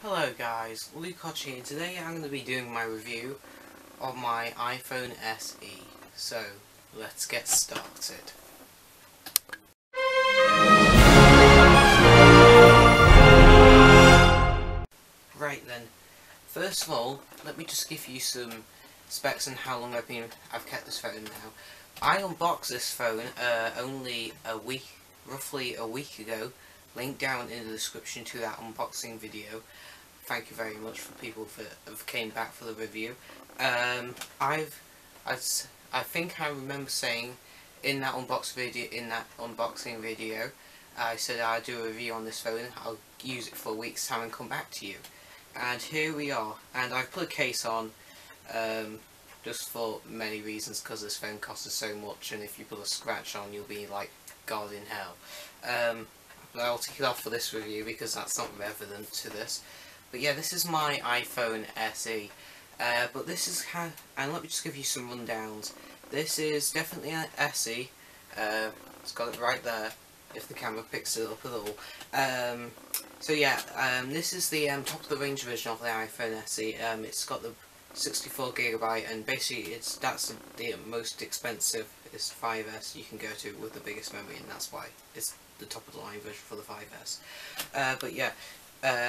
Hello guys, Luke Hodge here. Today I'm going to be doing my review of my iPhone SE. So, let's get started. Right then, first of all, let me just give you some specs on how long I've kept this phone now. I unboxed this phone only roughly a week ago. Link down in the description to that unboxing video. Thank you very much for people that came back for the review. I think I remember saying in that unboxing video, I said I'd do a review on this phone. I'll use it for a week's time and come back to you. And here we are. And I've put a case on just for many reasons, because this phone costs so much, and if you put a scratch on, you'll be like God in hell. But I'll take it off for this review because that's not relevant to this. But yeah, this is my iPhone SE. But this is and let me just give you some rundowns. This is definitely an SE. It's got it right there, if the camera picks it up at all. So yeah, this is the top of the range version of the iPhone SE. It's got the 64GB, and basically that's the most expensive. It's 5S you can go to with the biggest memory, and that's why it's the top of the line version for the 5S. But yeah,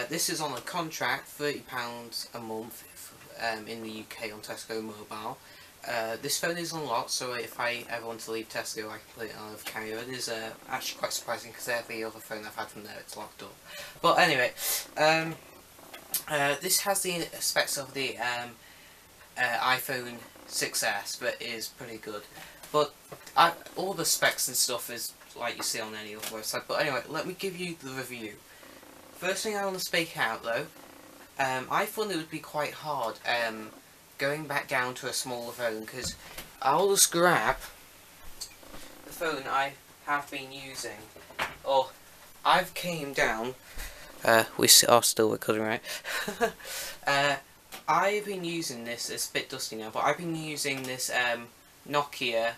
this is on a contract, £30 a month in the UK on Tesco Mobile. This phone is unlocked, so if I ever want to leave Tesco, I can put it on a carrier. It is actually quite surprising, because every other phone I've had from there, it's locked up. But anyway, this has the specs of the iPhone 6S, but is pretty good. But all the specs and stuff is like you see on any other website. But anyway, let me give you the review. First thing I want to speak out though, I thought it would be quite hard going back down to a smaller phone, because I'll just grab the phone I have been using, or I've came down, we are still recording, right? I've been using this, it's a bit dusty now, but I've been using this Nokia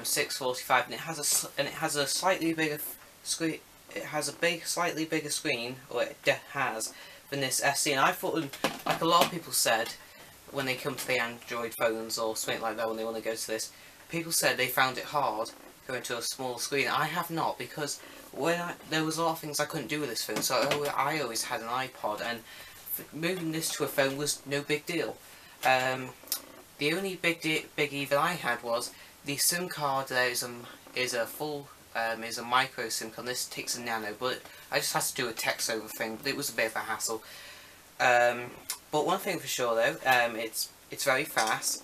645, and it has a slightly bigger screen. It has a slightly bigger screen, or it has, than this SE. And I thought, like a lot of people said, when they come to the Android phones or something like that, when they want to go to this, people said they found it hard going to a small screen. I have not, because there was a lot of things I couldn't do with this phone. So I always had an iPod, and moving this to a phone was no big deal. The only biggie that I had was the SIM card. There is a micro SIM card. This takes a nano, but I just had to do a text over thing. But it was a bit of a hassle. But one thing for sure though, it's very fast.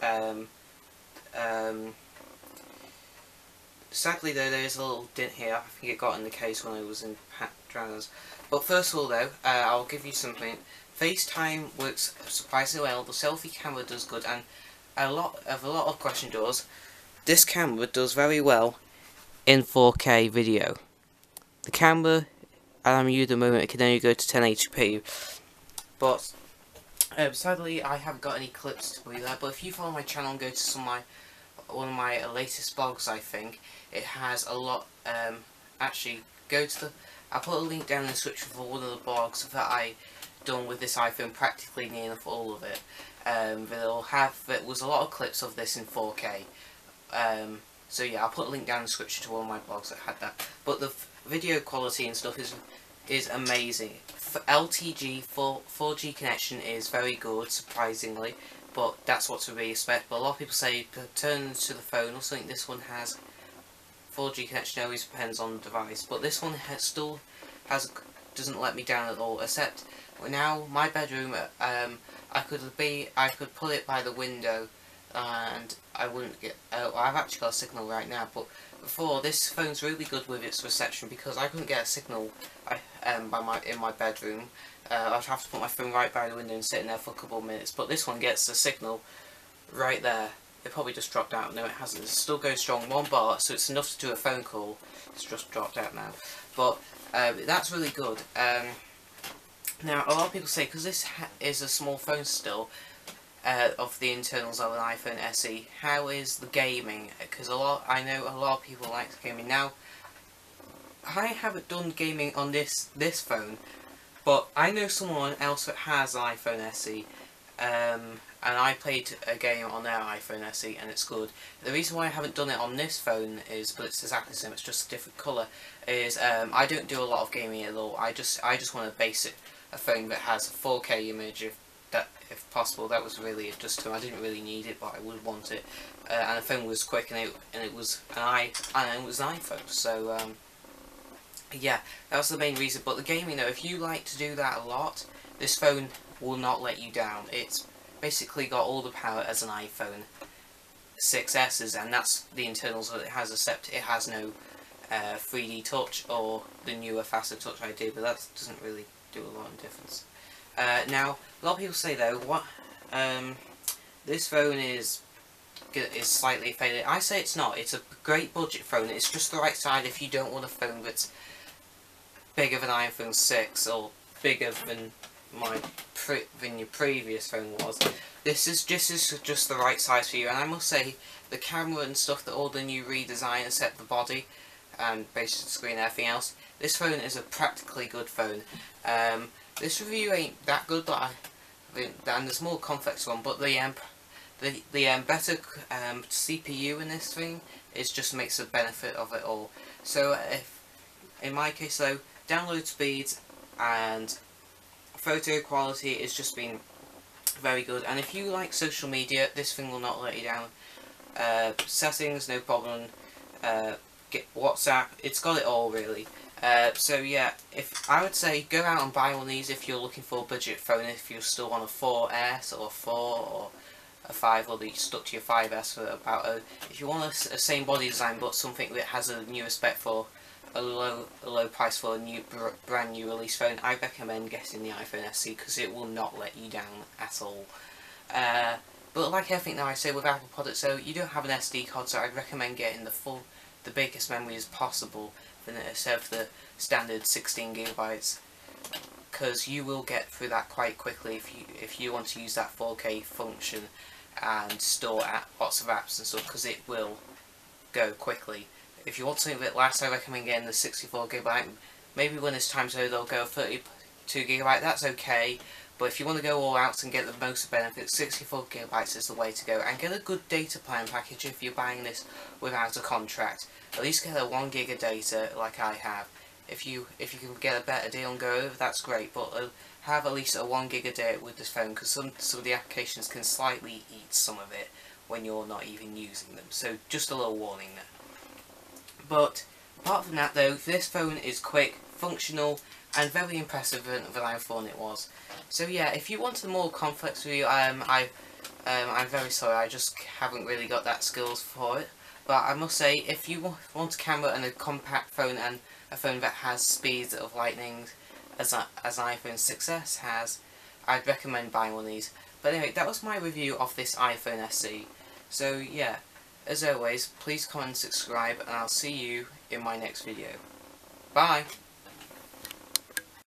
Sadly though, there is a little dent here. I think it got in the case when I was in Pat Dranners. But first of all though, I'll give you something. FaceTime works surprisingly well. The selfie camera does good, and a lot of question does. This camera does very well in 4K video. The camera I'm using at the moment, it can only go to 1080p. But sadly, I haven't got any clips to be there. But if you follow my channel and go to one of my latest blogs, I think it has a lot. Actually, I'll put a link down in the description for one of the blogs that I done with this iPhone, practically near enough all of it. There was a lot of clips of this in 4K. So yeah, I'll put a link down in the description to one of my blogs that had that. But the video quality and stuff is amazing. For LTG 4G connection is very good, surprisingly, but that's what to be expected. But a lot of people say turn to the phone or something. This one has 4G connection. Always depends on the device, but this one still doesn't let me down at all. Except now my bedroom, I could put it by the window, and I wouldn't get. I've actually got a signal right now, but before, this phone's really good with its reception, because I couldn't get a signal in my bedroom. I'd have to put my phone right by the window and sit in there for a couple of minutes. But this one gets the signal right there. It probably just dropped out. No, it hasn't. It still goes strong, 1 bar, so it's enough to do a phone call. It's just dropped out now. But that's really good. Now, a lot of people say, because this is a small phone still, of the internals of an iPhone SE, how is the gaming? Because I know a lot of people like gaming. Now, I haven't done gaming on this phone, But I know someone else that has an iPhone SE, and I played a game on their iPhone SE and it's good. The reason why I haven't done it on this phone is, but it's exactly the same, it's just a different colour, is I don't do a lot of gaming at all. I just want a basic phone that has a 4K image if possible. That was really just to, I didn't really need it, but I would want it. And the phone was quick, and it was an iPhone. So yeah, that was the main reason. But the gaming though, if you like to do that a lot, this phone will not let you down. It's basically got all the power as an iPhone 6s's, and that's the internals that it has, except it has no 3D touch or the newer faster touch ID, but that doesn't really do a lot of difference. Now, a lot of people say though, this phone is slightly faded. I say it's not. It's a great budget phone. It's just the right size if you don't want a phone that's bigger than iPhone 6 or bigger than your previous phone was. This is just the right size for you. And I must say, the camera and stuff, that all the new redesign except the body and basically the screen and everything else, this phone is a practically good phone. This review ain't that good, but and there's more complex one, but the better CPU in this thing just makes a benefit of it all. So in my case though, download speeds and photo quality has just been very good, and if you like social media, this thing will not let you down. Settings, no problem. Get WhatsApp, it's got it all really. So yeah, if I would say go out and buy one of these if you're looking for a budget phone, if you still want a 4S or a 4 or a 5, or that you stuck to your 5S for about if you want a same body design but something that has a newer spec for a low price for a brand new release phone, I recommend getting the iPhone SE because it will not let you down at all. But like everything that I say with Apple products, so you don't have an SD card, so I'd recommend getting the biggest memory as possible instead of the standard 16GB, because you will get through that quite quickly if you want to use that 4K function and store lots of apps and stuff, because it will go quickly. If you want something a bit less, I recommend getting the 64GB. Maybe when it's time to they'll go 32GB, that's okay. But if you want to go all out and get the most benefits, 64GB is the way to go. And get a good data plan package if you're buying this without a contract. At least get a 1GB of data like I have. If you can get a better deal and go over, that's great. But have at least a 1GB of data with this phone, because some of the applications can slightly eat some of it when you're not even using them. So just a little warning there. But apart from that though, this phone is quick, functional, and very impressive than I thought it was. So yeah, if you wanted a more complex review, I'm very sorry, I just haven't really got that skills for it. But I must say, if you want a camera and a compact phone and a phone that has speeds of lightning as an iPhone 6s has, I'd recommend buying one of these. But anyway, that was my review of this iPhone SE. So yeah, as always, please comment and subscribe, and I'll see you in my next video. Bye!